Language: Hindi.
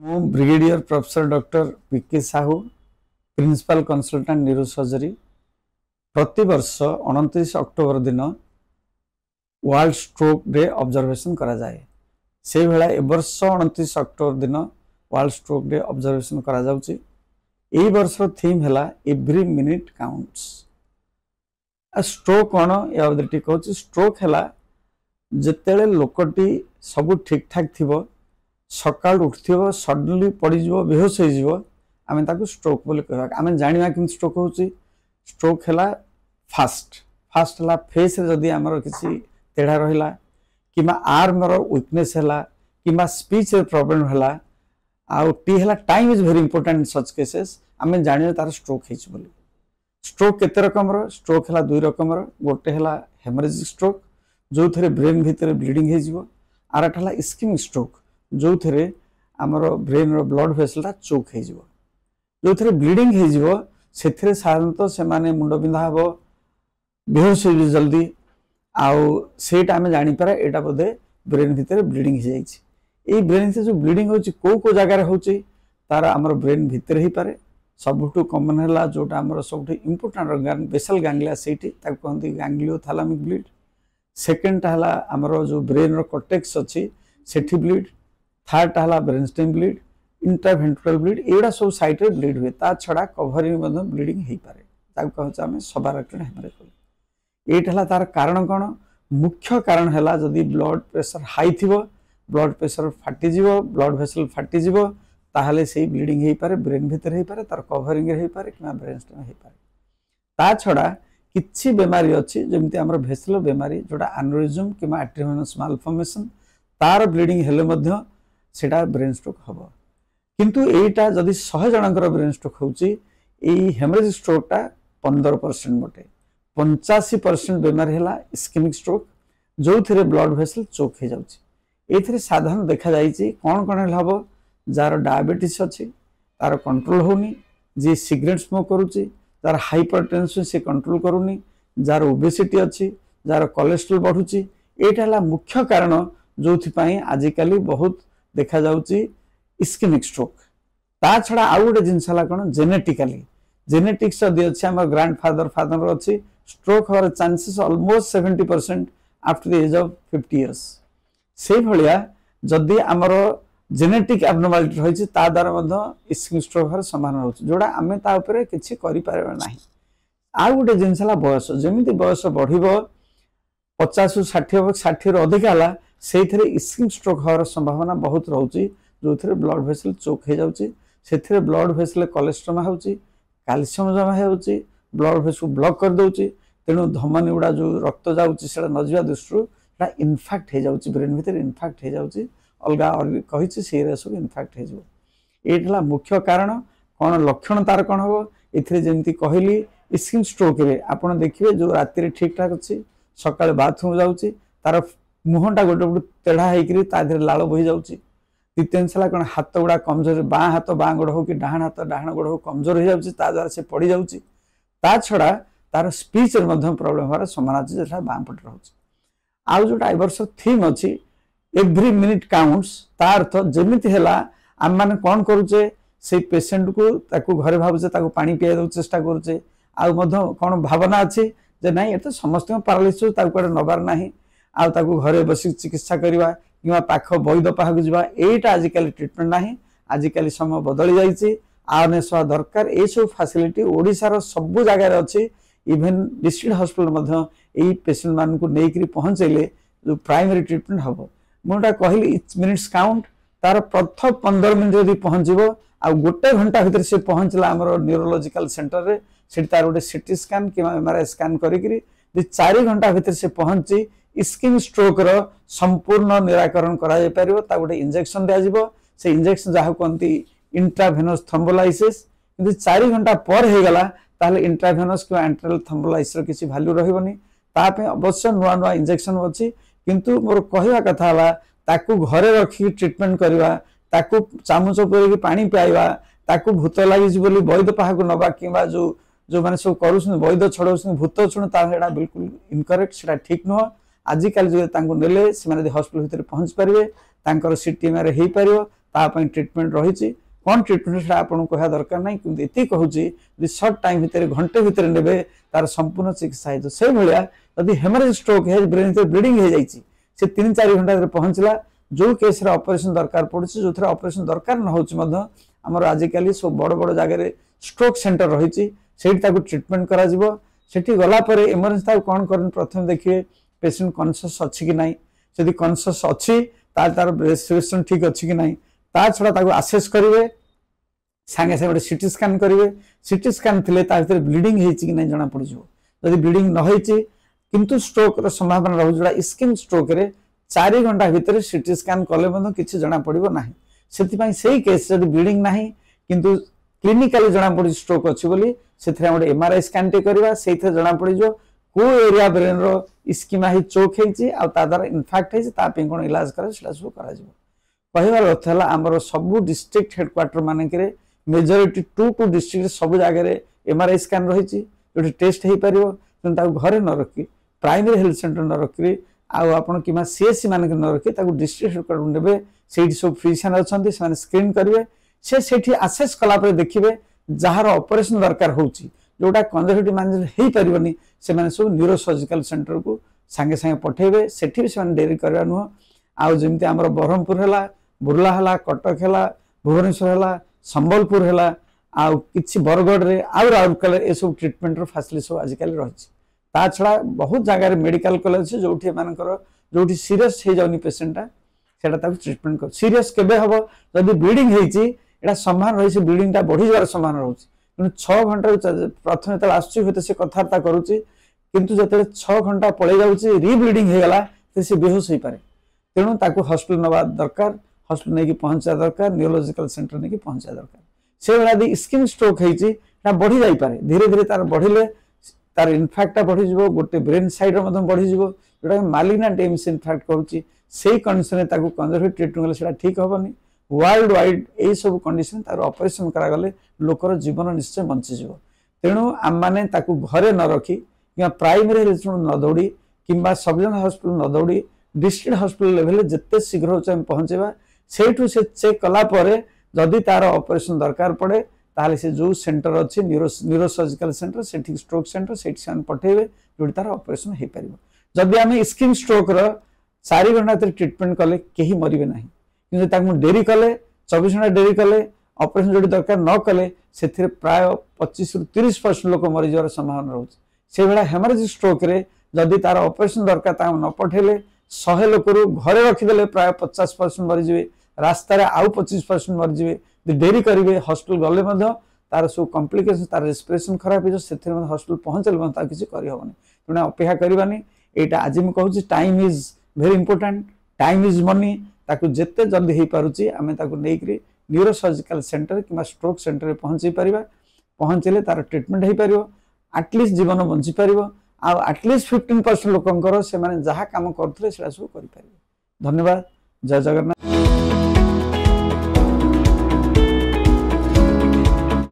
मु brigadier professor doctor PK Sahu principal consultant neuro surgery प्रति वर्ष 29 अक्टोबर दिन वर्ल्ड स्ट्रोक डे ऑब्जर्वेशन करा जाए। से भेला ए वर्ष 29 अक्टोबर दिन वर्ल्ड स्ट्रोक डे ऑब्जर्वेशन करा जाउची। एई वर्ष थीम हैला एवरी मिनिट काउंट्स। स्ट्रोक कौन या कहूँ स्ट्रोक हैला जेतेले लोकटी सब ठीक ठाक थिबो सकाल उठिथिबो सडनली पड़ीज बेहोश हो आम ताकू स्ट्रोक बोली कहवा। आम जाना कि स्ट्रोक होची स्ट्रोक हैला फास्ट हैला फेस रे जदी हमर किसी तेढ़ा रहिला किमा आर्म रो वीकनेस हैला किमा स्पीच रे प्रॉब्लम हैला आउ टी हैला time is very important in such cases आम जाने तार स्ट्रोक हेछि बोली। स्ट्रोक केते रकम रो स्ट्रोक हैला दुई रकम रो गोटे हैला हेमरेजिक स्ट्रोक जो थरे ब्रेन भीतर ब्लीडिंग हे जिवो आरटा हैला इस्केमिक स्ट्रोक जो थे आमर ब्रेन रो ब्लड वेसल चोक हो जो थे ब्लीडिंग हो साधारणतः से माने मुंड बिंधा हे बेहोश हो जल्दी आईटा आम जापर यहाँ बोधे ब्रेन भितर ब्लीडिंग हो जाए। ब्रेन से जो ब्लीडिंग हो कौ जगार हो तार आमर ब्रेन भितर ही पारे सबुठू कमन है जोटा आमर सब इम्पोर्टाट बेसल गांग्लिया से कहते गैंग्लियोथैलेमिक ब्लीड। सेकेंड है आमर जो ब्रेन रो कॉर्टेक्स अच्छी सेठी ब्लीड। थर्ड है ब्रेनस्टेम ब्लीड इंट्रावेंट्रल ब्लीड एगुड़ा सब साइड रे ब्लीड हुए ता छड़ा कभरिंग ब्लीडिंग हो पारे कहूँ सबारेक्टेड हेमरेज। ये तार कारण कौन मुख्य कारण है जदि ब्लड प्रेशर हाई थी ब्लड प्रेशर फाटिज ब्लड भेसल फाटिज ताहले से ब्लीडिंग हो पारे ब्रेन भितर हो पारे तार कभरिंग हो पारे कि ब्रेनस्टेम हो पारे। ता छड़ा किछि बेमारी अच्छी जमती आमर भेसल बेमारी जोटा एन्युरिज्म कि आर्टेरियोवेनस मालफॉर्मेशन तार ब्लीडिंग हेले सेटा ब्रेन स्ट्रोक हम किंतु एटा जदि 100 जनकर ब्रेन स्ट्रोक होची हेमरेजिक स्ट्रोकटा 15% मोटे 85% बेमारी है इस्केमिक स्ट्रोक जो थे ब्लड वेसल चोक हो जाउची। एथिरे साधारण देखा जाइए कौन कौन हम जार डायबिटीज अच्छी तार कंट्रोल होनी जी सिगरेट स्मोक करुच्ची जार हाइपरटेंशन से कंट्रोल करूनी जार ओबेसिटी अच्छी जार कोलेस्ट्रोल बढ़ुची एटा मुख्य कारण जो आजिकल बहुत देखा जाउची इस्केमिक स्ट्रोक। ता छड़ा आउ गोटे जिनस कौन जेनेटिकली जेनेटिक्स जदि अच्छे आम ग्रांड फादर अच्छी स्ट्रोक हर chances almost 70% after the age of 50 years. से भलिया जदि आमर जेनेटिक एब्नॉर्मालिटी रही ता द्वारा इस्केमिक स्ट्रोक हर संभावना होची जोड़ा आम ता ऊपर किछि करि पारबा नाही। आउ गोटे जिनस बयस जमिति बयस बढ़िबो 50-60 रो अधिक हला से इस्केमिक स्ट्रोक हर संभावना बहुत रोचे जो थे ब्लड वेसल चोक हो जाउची से ब्लड वेसल कोलेस्ट्रम होउची कैल्शियम जमा होउची ब्लड वेसल ब्लॉक कर दउची तेणु धमनी गुड़ा जो रक्त जाउची सेटा नजिवा दृष्टि इनफेक्ट हो जाउची ब्रेन भीतर इनफेक्ट हो जाउची अलग कही से सब इनफेक्ट हो ये मुख्य कारण कौन लक्षण तार कौन हम ए जमी कहली इस्केमिक स्ट्रोक रे आपड़ देखिए जो राति ठीक ठाक अच्छी सकाଳେ बाथरूम जाउची तार मुहटा गोटे गोटे तेढ़ा होकर लाल बही जाउची। द्वितीय जिनस कौन हाथ गुड़ा कमजोर बाँ हाथ बाँ गोड़ हो कि डाण हाथ डाण गोड़ हो कमजोर हो जाउची द्वारा से पड़ जाउची। ता छड़ा तार स्पीच रे प्रॉब्लम होवार संभावना अच्छी जो बाँ पट रोचे। आउ जोटा वर्ष थीम अच्छी एवरी मिनिट काउंट्स ता अर्थ जमीती है आम मैंने कौन करुचे से पेसेंट को ताकू घरे भावुचे ताकू पानी पिया दे चेष्टा करुचे कौन भावना अच्छी जे नहीं ये तो समस्त पारालिसिस कड़े नबार ना आउ ताकू घरे बस चिकित्सा करवा कि पाख वैद्य पाखक जावा एटा आजिकल ट्रिटमेंट ना आजिकल समय बदली जाइए अवेयरनेस हवा दरकार ये सब फैसिलिटी ओडिशार सब जगार अच्छी इवेन डिस्ट्रिक्ट हॉस्पिटल पेसेंट मान को लेकर पहुँचेले जो प्राइमरी ट्रिटमेंट हम मुझा कहली इच मिनिट्स काउंट तार प्रथम 15 मिनट यदि पहुँचो आ गोटे घंटा भितर से पहुँचला आमर न्यूरोलॉजिकल सेंटर रे से तार गोटे सीटी स्कैन कि एमआरआई स्कैन करी 4 घंटा भितर से पहुँची इस्केमिक स्ट्रोक रो संपूर्ण निराकरण करा जाय परिबो। ता गोटे इंजेक्शन दिया जिवो से इंजेक्शन जहाँ कहती इंट्राभेनस थ्रोम्बोलाइसिस किंतु 4 घंटा पर हो गला ताहले इंट्राभेनस कि एंट्रल थ्रोम्बोलाइसिस किसी वैल्यू रहबनी तापे अवश्य नुआ नुआ इंजेक्शन अच्छी किंतु मोर कहवा कथा हला ताकू घरे रखी ट्रीटमेंट करवा ताकू चामच पर पानी पियावा ताकू भूत लगी बोली वैद्य पाखक नवा कि जो मैंने सब कर वैद्य छड़ा भूत छुड़ा बिल्कुल इनकरेक्ट से ठीक नुह। आजिकल जो नेले से हॉस्पिटल भितर पहुँच पारे सीटी एमआरआई हो पार ट्रिटमेंट रही कौन ट्रिटमेंट से आपको कह दरकार ना कि ये कहूँ सर्ट टाइम भितर घंटे भितर ने तार संपूर्ण चिकित्सा हो से भाया जब हेमरेज स्ट्रोक है ब्रेन ब्लीडिंग हो जाए 3-4 घंटा पहुंचला जो केस ऑपरेशन दरकार पड़े जो ऑपरेशन दरकार न होमर आजिकल सब बड़ बड़ जगह स्ट्रोक सेंटर रही ट्रिटमेंट करा गलापर इमरजेंसी कौन कर प्रथम देखिए पेशेंट कॉन्शियस अच्छी कि ना जदि कॉन्शियस अच्छी तार रेस्पिरेशन ठीक अच्छी कि ना ता छड़ा आसेस करेंगे सांगे सांगे सीटी स्कैन करेंगे सीटी स्कैन थे ब्लीडिंग कि नहीं जना पड़ जदि ब्लीडिंग न होती किंतु स्ट्रोक संभावना रोज इस्किम स्ट्रोक रे 4 घंटा भितर सीटी स्कैन कले किसी जना पड़ो ना से केस जब ब्लीडिंग ना किंतु क्लिनिकाली जना पड़ी स्ट्रोक अच्छी बोली से गोटे एमआरआई स्कैन टे करवा से जना पड़ को एरिया ब्रेन रो इस्कीमा ही चोक द्वारा इनफैक्ट होती कौन इलाज कर सब कहबार अर्थ है आमर सबू डिस्ट्रिक्ट हेडक्वार्टर मानक मेजोरिटी 2 डिस्ट्रिक्ट सब जगह एमआरआई स्कैन रही जो टेस्ट हो पार घरे न रखी प्राइमरी हेल्थ सेंटर न रखी आप सीएससी मानक न रखी डिस्ट्रिक्ट हेडक्वार्टर ने से सब फिजिशियन अच्छा स्क्रीन करेंगे से आसेस कलापर देखिए जार ऑपरेशन दरकार होची जोटा कंजर्वेटिव मैनेजमेंट हो पारनी से सब न्यूरोसर्जिकल सेंटर को सांगे सांगे पठेबे सेठी भी से डेरी करवा नुह आउ जमी आम ब्रह्मपुर है बुर्ला है कटक है भुवनेश्वर है संबलपुर है आउ कि बरगढ़ में आउ राउरकेला ये सब ट्रिटमेंट फैसिलिटी सब आजिकल रही छड़ा बहुत जगह मेडिकल कॉलेज जो जो सीरीयस हो जाऊनी पेसेंटा से ट्रिटमेंट कर सीरीयस केबे हम जब ब्लीडिंग होती संभावना रही ब्लीडिंग बढ़ी जावर संभावना रोचे 6 घंटा प्रथम जो आसुच्छी से कथबार्ता करुच्ची किंतु जो 6 घंटा पड़े जाऊँगी रिब्लीडिंग होगला तो सी बेहोश हो पाए तेणु ताकू हॉस्पिटल नवा दरकार हॉस्पिटल नहीं पहुंचा दरकार न्यूरोलॉजिकल सेंटर नहीं पहुंचा दरकार से भाया यदि स्किन स्ट्रोक होती बढ़ी जापे धीरे धीरे तार बढ़िले तार इनफैक्टा बढ़ी गोटे ब्रेन साइड बढ़ी जोटा मालिग्नांट एम्स इनफैक्ट करुच्ची से कंडीशन कंजर्वेटिव ट्रिटमेंट से ठीक हेनी वर्ल्ड वाइड यही सब कंडीशन तार ऑपरेशन करागले लोकर जीवन निश्चय बंचीज तेणु आम मैंने घरे न रखी कि प्राइमरी हेल्थ सेंटर न दौड़ी कि सब जन हॉस्पिटल न दौड़ी डिस्ट्रिक्ट हॉस्पिटल लेवल जिते शीघ्र हो पहुंचेबा से चेक कलापर जदि तार ऑपरेशन दरकार पड़े ताले से जो सेंटर अच्छी न्यूरोसर्जिकल सेंटर से स्ट्रोक सेंटर से पठेबे जो तार ऑपरेशन हो पार जदि आम स्किन स्ट्रोक 4 घंटा ट्रिटमेंट कले कहीं मरबे ना कि डेरी कले 24 घंटा डेरी कले ऑपरेशन जो दरकार न कले से प्राय 25-30% लोक मरी जावर संभावना रोचे से भाया हेमरेज स्ट्रोक रे जदि तार ऑपरेशन दरकार न पठेले 100 लोक घरे रखीदे प्राय 50% मरीजे रास्तार आउ 25% मरीजे डेरी करेंगे हॉस्पिटल गले तार सब कॉम्प्लिकेशन तार रेस्पिरेशन खराब हो हॉस्पिटल पहुंचले किसी करहबनी तेना अपेक्षा करवानी यहाँ आज मुझे कहूँ time is very important time is money ताकू जिते जल्दी हो पारुची आम नहीं न्यूरोसर्जिकल सेंटर कि स्ट्रोक सेंटर पहुँचे पार पहुँचले तार ट्रिटमेंट हो पार आटलिस्ट जीवन बंची पार आटलिस्ट 15% लोकंर से जहाँ कम करते सब कर। धन्यवाद। जय जगन्नाथ।